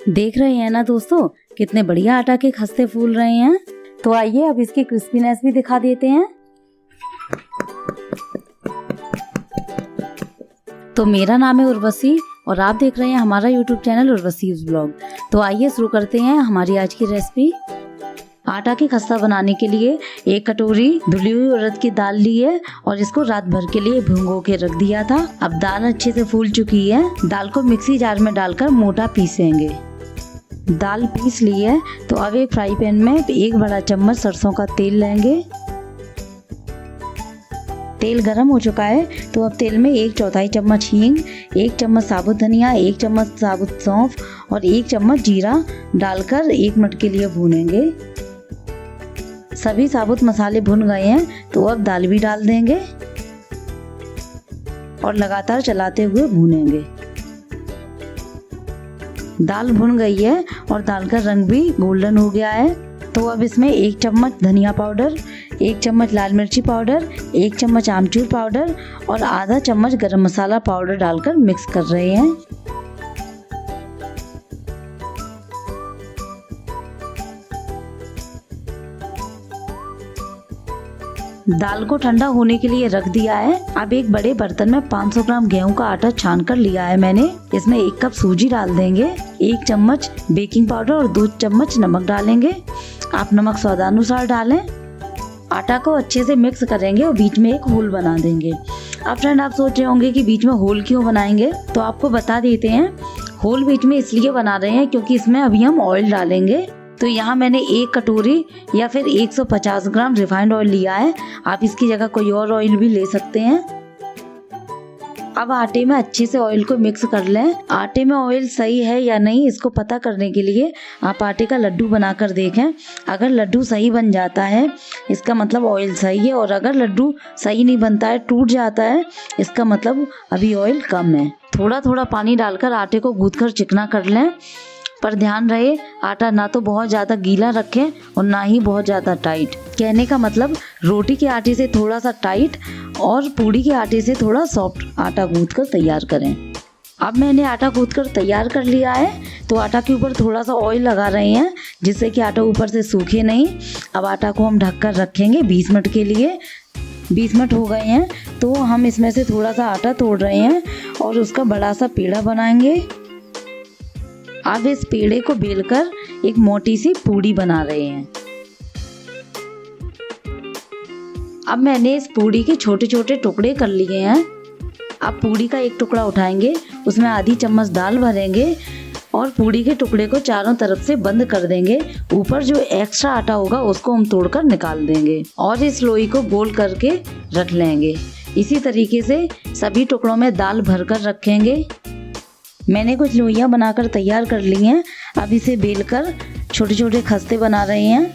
देख रहे हैं ना दोस्तों, कितने बढ़िया आटा के खस्ते फूल रहे हैं। तो आइए अब इसकी क्रिस्पीनेस भी दिखा देते हैं। तो मेरा नाम है उर्वशी और आप देख रहे हैं हमारा यूट्यूब चैनल उर्वशीज ब्लॉग। तो आइए शुरू करते हैं हमारी आज की रेसिपी। आटा की खस्ता बनाने के लिए 1 कटोरी धुली हुई उड़द की दाल ली है और इसको रात भर के लिए भिगो के रख दिया था। अब दाल अच्छे से फूल चुकी है। दाल को मिक्सी जार में डालकर मोटा पीसेंगे। दाल पीस ली है तो अब एक फ्राई पैन में 1 बड़ा चम्मच सरसों का तेल लेंगे। तेल गरम हो चुका है तो अब तेल में 1/4 चम्मच हींग, 1 चम्मच साबुत धनिया, 1 चम्मच साबुत सौंफ और 1 चम्मच जीरा डालकर 1 मिनट के लिए भूनेंगे। सभी साबुत मसाले भुन गए हैं तो अब दाल भी डाल देंगे और लगातार चलाते हुए भूनेंगे। दाल भुन गई है और दाल का रंग भी गोल्डन हो गया है। तो अब इसमें 1 चम्मच धनिया पाउडर, 1 चम्मच लाल मिर्ची पाउडर, 1 चम्मच आमचूर पाउडर और आधा चम्मच गरम मसाला पाउडर डालकर मिक्स कर रहे हैं। दाल को ठंडा होने के लिए रख दिया है। अब एक बड़े बर्तन में 500 ग्राम गेहूं का आटा छान कर लिया है मैंने। इसमें 1 कप सूजी डाल देंगे, 1 चम्मच बेकिंग पाउडर और 2 चम्मच नमक डालेंगे। आप नमक स्वादानुसार डालें। आटा को अच्छे से मिक्स करेंगे और बीच में एक होल बना देंगे। अब फ्रेंड, आप सोच रहे होंगे कि बीच में होल क्यों बनाएंगे, तो आपको बता देते हैं। होल बीच में इसलिए बना रहे हैं क्योंकि इसमें अभी हम ऑयल डालेंगे। तो यहाँ मैंने 1 कटोरी या फिर 150 ग्राम रिफाइंड ऑयल लिया है। आप इसकी जगह कोई और ऑयल भी ले सकते हैं। अब आटे में अच्छे से ऑयल को मिक्स कर लें। आटे में ऑयल सही है या नहीं, इसको पता करने के लिए आप आटे का लड्डू बनाकर देखें। अगर लड्डू सही बन जाता है इसका मतलब ऑयल सही है, और अगर लड्डू सही नहीं बनता है, टूट जाता है, इसका मतलब अभी ऑयल कम है। थोड़ा थोड़ा पानी डालकर आटे को गूंथकर चिकना कर लें, पर ध्यान रहे आटा ना तो बहुत ज़्यादा गीला रखें और ना ही बहुत ज़्यादा टाइट। कहने का मतलब रोटी के आटे से थोड़ा सा टाइट और पूड़ी के आटे से थोड़ा सॉफ्ट आटा गूंथकर तैयार करें। अब मैंने आटा गूंथकर तैयार कर लिया है तो आटा के ऊपर थोड़ा सा ऑयल लगा रहे हैं जिससे कि आटा ऊपर से सूखे नहीं। अब आटा को हम ढककर रखेंगे 20 मिनट के लिए। 20 मिनट हो गए हैं तो हम इसमें से थोड़ा सा आटा तोड़ रहे हैं और उसका बड़ा सा पेड़ा बनाएंगे। अब इस पेड़े को बेलकर एक मोटी सी पूड़ी बना रहे हैं। अब मैंने इस पूड़ी के छोटे छोटे टुकड़े कर लिए हैं। अब पूड़ी का एक टुकड़ा उठाएंगे, उसमें आधी चम्मच दाल भरेंगे और पूड़ी के टुकड़े को चारों तरफ से बंद कर देंगे। ऊपर जो एक्स्ट्रा आटा होगा उसको हम तोड़कर निकाल देंगे और इस लोई को गोल करके रख लेंगे। इसी तरीके से सभी टुकड़ों में दाल भरकर रखेंगे। मैंने कुछ लोइयाँ बनाकर तैयार कर ली हैं। अब इसे बेलकर छोटे छोटे खस्ते बना रहे हैं।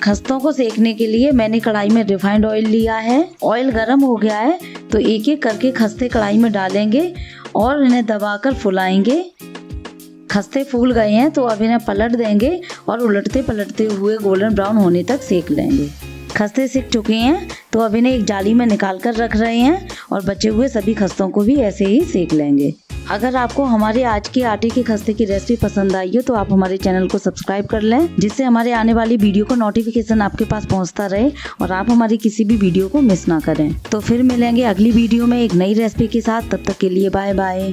खस्तों को सेकने के लिए मैंने कढ़ाई में रिफाइंड ऑयल लिया है। ऑयल गर्म हो गया है तो एक एक करके खस्ते कढ़ाई में डालेंगे और इन्हें दबाकर फुलाएंगे। खस्ते फूल गए हैं तो अब इन्हें पलट देंगे और उलटते पलटते हुए गोल्डन ब्राउन होने तक सेक लेंगे। खस्ते सिक चुके हैं तो अब इन्हें एक जाली में निकाल कर रख रहे हैं और बचे हुए सभी खस्तों को भी ऐसे ही सेक लेंगे। अगर आपको हमारे आज के आटे के खस्ते की रेसिपी पसंद आई हो तो आप हमारे चैनल को सब्सक्राइब कर लें, जिससे हमारे आने वाली वीडियो को नोटिफिकेशन आपके पास पहुंचता रहे और आप हमारी किसी भी वीडियो को मिस ना करें। तो फिर मिलेंगे अगली वीडियो में एक नई रेसिपी के साथ। तब तक के लिए बाय बाय।